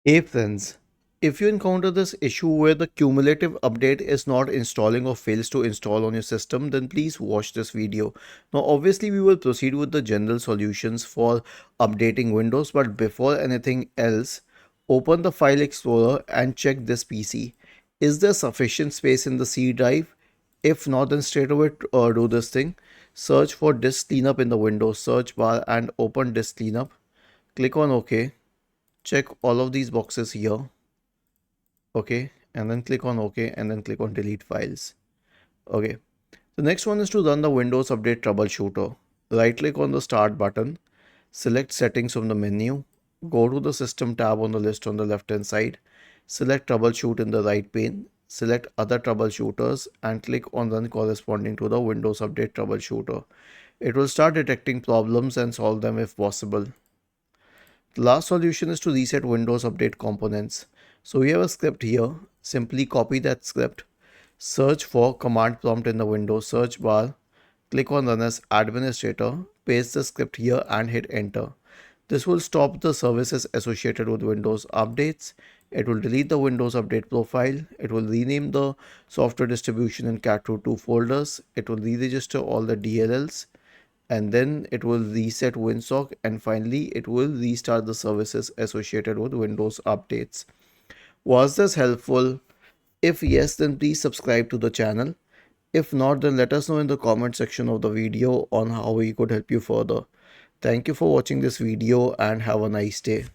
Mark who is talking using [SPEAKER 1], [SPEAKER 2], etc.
[SPEAKER 1] Hey friends, if you encounter this issue where the cumulative update is not installing or fails to install on your system, then please watch this video. Now obviously we will proceed with the general solutions for updating Windows, but before anything else, open the file explorer and check this PC. Is there sufficient space in the C drive? If not, then straight away do this thing. Search for disk cleanup in the Windows search bar and open disk cleanup. Click on OK. Check all of these boxes here. Okay, and then click on OK and then click on delete files. Okay, the next one is to run the Windows Update Troubleshooter. Right click on the start button, select settings from the menu, go to the system tab on the list on the left hand side, select troubleshoot in the right pane, select other troubleshooters and click on run corresponding to the Windows Update Troubleshooter. It will start detecting problems and solve them if possible. The last solution is to reset Windows Update components. So we have a script here. Simply copy that script, search for command prompt in the Windows search bar, click on run as administrator, paste the script here and hit enter. This will stop the services associated with Windows updates. It will delete the Windows Update profile. It will rename the software distribution in cat2 folders. It will re-register all the DLLs and then it will reset WinSock, and finally it will restart the services associated with Windows updates. Was this helpful? If yes, then please subscribe to the channel. If not, then let us know in the comment section of the video on how we could help you further. Thank you for watching this video and have a nice day.